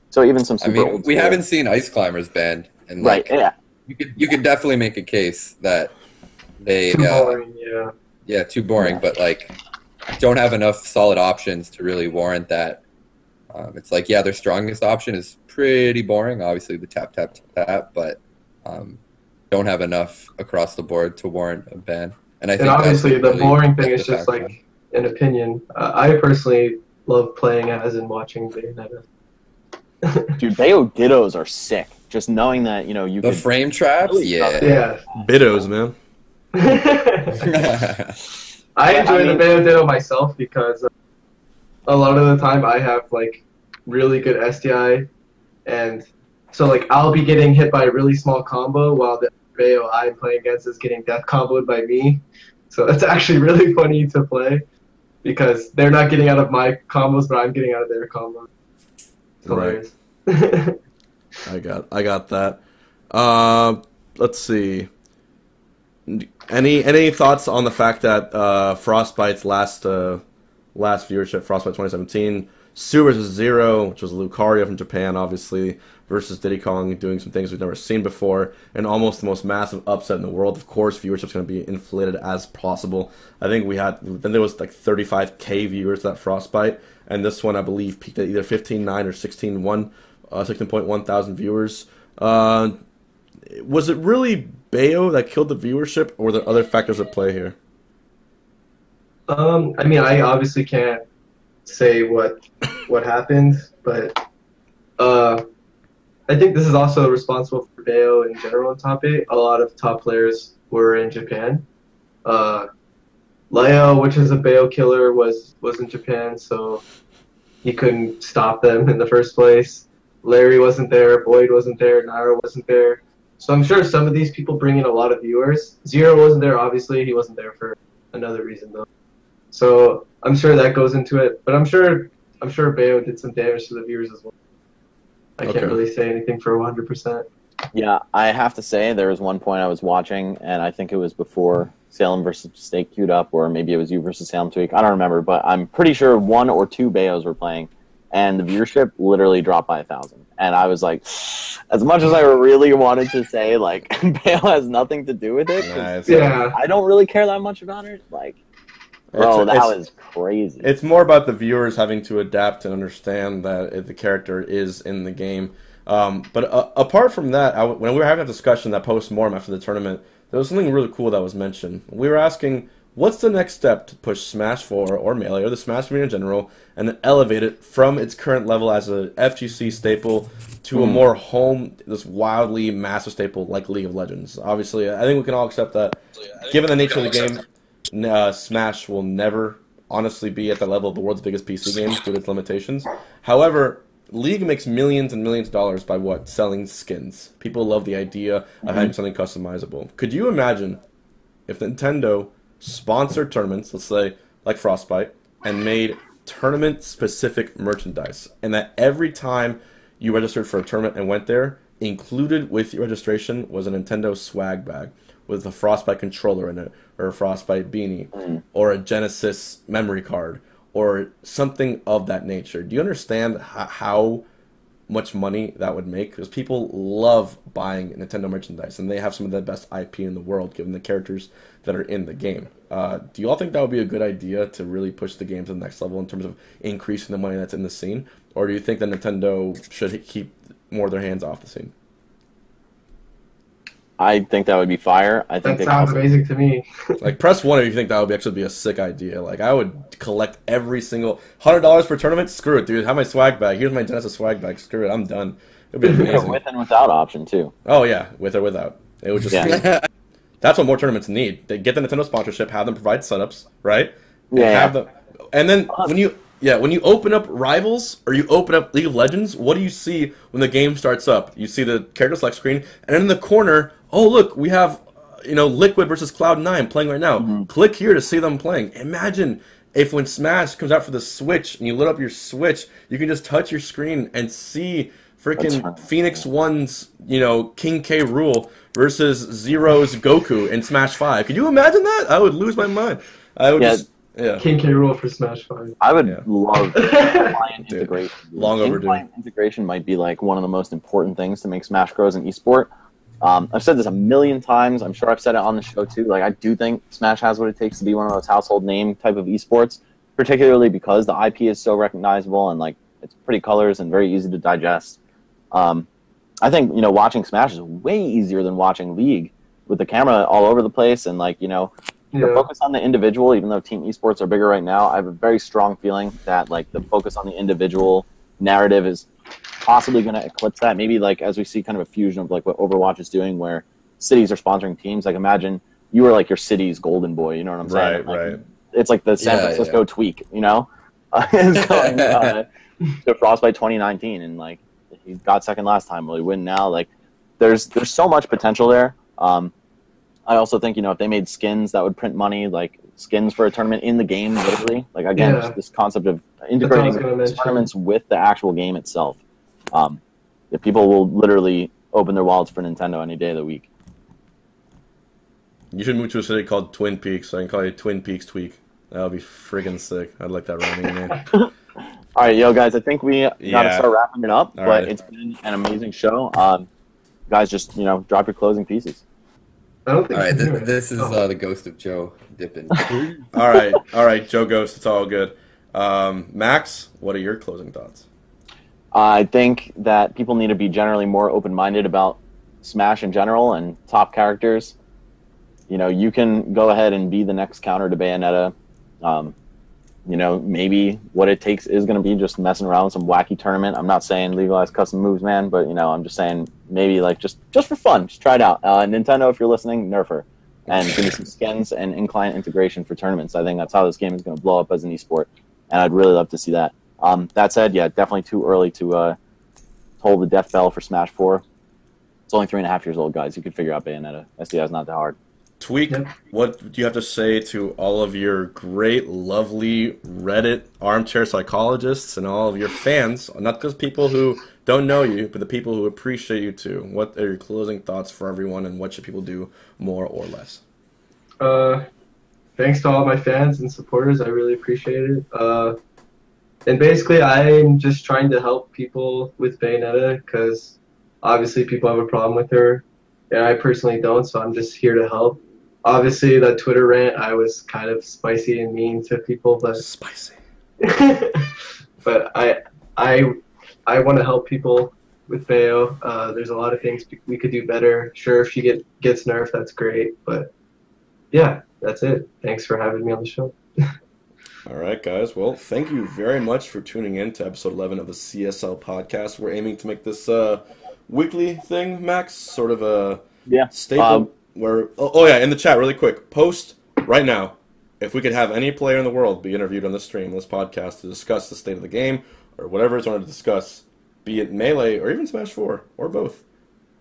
So even some super old we haven't seen Ice Climbers banned, and like, right? Yeah, you could definitely make a case that they too boring, too boring, but like don't have enough solid options to really warrant that. It's like their strongest option is pretty boring, obviously the tap tap tap, but don't have enough across the board to warrant a ban. And I think obviously the boring thing is just like an opinion. I personally love playing as and watching Bayonetta. Dude, Bayo Dittos are sick. Just knowing that, you know, you the frame traps, Bittos, man. I enjoy the Bayo Ditto myself because a lot of the time I have like really good SDI, and so like I'll be getting hit by a really small combo while the Bayo I'm playing against is getting death comboed by me. So it's actually really funny to play because they're not getting out of my combos, but I'm getting out of their combos. Hilarious. Right. I got that. Let's see. Any thoughts on the fact that Frostbite's last viewership, Frostbite 2017, Sue vs. Zero, which was Lucario from Japan, obviously, versus Diddy Kong, doing some things we've never seen before, and almost the most massive upset in the world. Of course, viewership's going to be inflated as possible. I think there was like 35K viewers to that Frostbite, and this one, I believe, peaked at either 15.9 or 16.1 thousand viewers. Was it really Bayo that killed the viewership, or were there other factors at play here? I mean, I obviously can't say what happened, but I think this is also responsible for Bayo in general in top 8. A lot of top players were in Japan. Leo, which is a Bayo killer, was in Japan, so he couldn't stop them in the first place. Larry wasn't there, Boyd wasn't there, Naira wasn't there. So I'm sure some of these people bring in a lot of viewers. Zero wasn't there, obviously. He wasn't there for another reason, though. So I'm sure that goes into it. But I'm sure Bayo did some damage to the viewers as well. I can't really say anything for 100%. Yeah, I have to say there was one point I was watching, and I think it was before Salem versus Steak queued up, or maybe it was you versus Salem Tweek. I don't remember, but I'm pretty sure 1 or 2 Bayos were playing, and the viewership literally dropped by 1,000. And I was like, as much as I really wanted to say, like, Bayo has nothing to do with it, yeah, I don't really care that much about it. Like, bro, that was crazy. It's more about the viewers having to adapt and understand that the character is in the game. But apart from that, when we were having a discussion that post-mortem after the tournament, there was something really cool that was mentioned. We were asking, what's the next step to push Smash 4 or Melee or the Smash community in general and then elevate it from its current level as a FGC staple to a more this wildly massive staple like League of Legends? Obviously, I think we can all accept that. Given the nature of the game, Smash will never honestly be at the level of the world's biggest PC game due to its limitations. However, League makes millions and millions of dollars by selling skins. People love the idea of having something customizable. Could you imagine if Nintendo sponsored tournaments, let's say like Frostbite, and made tournament-specific merchandise, and that every time you registered for a tournament and went there, included with your registration was a Nintendo swag bag with a Frostbite controller in it, or a Frostbite beanie, or a Genesis memory card, or something of that nature? Do you understand how much money that would make? Because people love buying Nintendo merchandise, and they have some of the best IP in the world, given the characters that are in the game. Do you all think that would be a good idea to really push the game to the next level in terms of increasing the money that's in the scene? Or do you think that Nintendo should keep more of their hands off the scene? I think that would be fire. I think that sounds amazing to me. Like, press 1 if you think that would actually be a sick idea. Like, I would collect every single $100 per tournament. Screw it, dude. Have my swag bag. Here's my Genesis swag bag. Screw it. I'm done. It'd be amazing. With and without option too. Oh yeah, with or without. It would just be. That's what more tournaments need. They get the Nintendo sponsorship, have them provide setups, right? And have them, and then when you open up Rivals or you open up League of Legends, what do you see when the game starts up? You see the character select screen, and in the corner, oh look, we have Liquid versus Cloud9 playing right now. Click here to see them playing. Imagine if when Smash comes out for the Switch and you lit up your Switch, you can just touch your screen and see freaking Phoenix One's King K. Rool versus Zero's Goku in Smash 5. Could you imagine that? I would lose my mind. I would King K. Rool for Smash 5. I would love client integration. Long overdue. Client integration might be like one of the most important things to make Smash grow as an esport. I've said this a million times. I'm sure I've said it on the show too. Like, I do think Smash has what it takes to be one of those household name type of esports, particularly because the IP is so recognizable and like it's pretty colors and very easy to digest. I think watching Smash is way easier than watching League with the camera all over the place and like the focus on the individual. Even though team esports are bigger right now, I have a very strong feeling that like the focus on the individual narrative is possibly going to eclipse that. Maybe like as we see kind of a fusion of like what Overwatch is doing, where cities are sponsoring teams. Like, imagine you were like your city's golden boy. You know what I'm saying? Right. It's like the San Francisco Tweek. Is going to Frostbite 2019, and like he got second last time. Will he win now? Like, there's so much potential there. I also think if they made skins that would print money, like skins for a tournament in the game, literally. Like, again, just this concept of integrating tournaments with the actual game itself. People will literally open their wallets for Nintendo any day of the week. You should move to a city called Twin Peaks, so I can call you Twin Peaks Tweek. That would be friggin' sick. I'd like that rhyming name. All right, guys, I think we got to start wrapping it up, but it's been an amazing show. Guys, just, drop your closing pieces. I don't think this is the Ghost of Joe dipping. All right, Joe Ghost, it's all good. Max, what are your closing thoughts? I think that people need to be generally more open-minded about Smash in general and top characters. You can go ahead and be the next counter to Bayonetta. Maybe what it takes is going to be just messing around with some wacky tournament. I'm not saying legalize custom moves, man, but I'm just saying maybe like just for fun, just try it out. Nintendo, if you're listening, nerf her and give me some skins and in-client integration for tournaments. I think that's how this game is going to blow up as an esport, and I'd really love to see that. That said, yeah, definitely too early to hold the death bell for Smash 4. It's only 3.5 years old, guys. You could figure out Bayonetta. SDI is not that hard. Tweek, what do you have to say to all of your great, lovely Reddit armchair psychologists and all of your fans, not just people who don't know you, but the people who appreciate you too? What are your closing thoughts for everyone, and what should people do more or less? Thanks to all my fans and supporters. I really appreciate it. And basically, I'm just trying to help people with Bayonetta because obviously people have a problem with her, and I personally don't, so I'm just here to help. Obviously, that Twitter rant, I was kind of spicy and mean to people, but Spicy. but I want to help people with Bayo. There's a lot of things we could do better. Sure, if she gets nerfed, that's great, but yeah, that's it. Thanks for having me on the show. All right, guys. Well, thank you very much for tuning in to episode 11 of the CSL podcast. We're aiming to make this weekly thing, Max, sort of a staple. In the chat, really quick, post right now if we could have any player in the world be interviewed on this stream, this podcast, to discuss the state of the game or whatever it's wanted to discuss, be it Melee or even Smash 4 or both.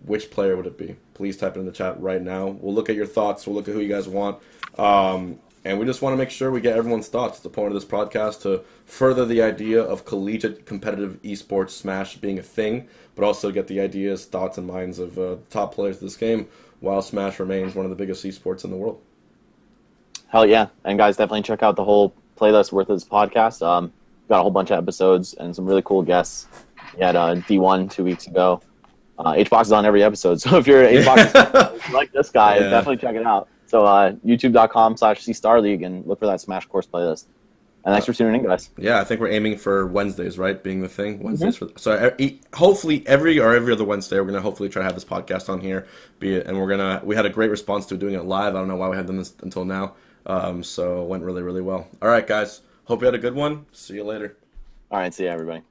Which player would it be? Please type it in the chat right now. We'll look at your thoughts. We'll look at who you guys want. And we just want to make sure we get everyone's thoughts. It's the point of this podcast to further the idea of collegiate competitive esports Smash being a thing, but also get the ideas, thoughts, and minds of top players of this game while Smash remains one of the biggest esports in the world. Hell yeah. And guys, definitely check out the whole playlist worth of this podcast. Got a whole bunch of episodes and some really cool guests. We had D1 2 weeks ago. HBox is on every episode, so if you're an HBox like this guy, definitely check it out. So youtube.com/CStarLeague and look for that Smash Course playlist. And thanks for tuning in, guys. Yeah, I think we're aiming for Wednesdays, right? Being the thing. Wednesdays. Hopefully every other Wednesday, we're going to hopefully try to have this podcast on here. We had a great response to doing it live. I don't know why we haven't done this until now. So it went really, really well. All right, guys. Hope you had a good one. See you later. All right. See you, everybody.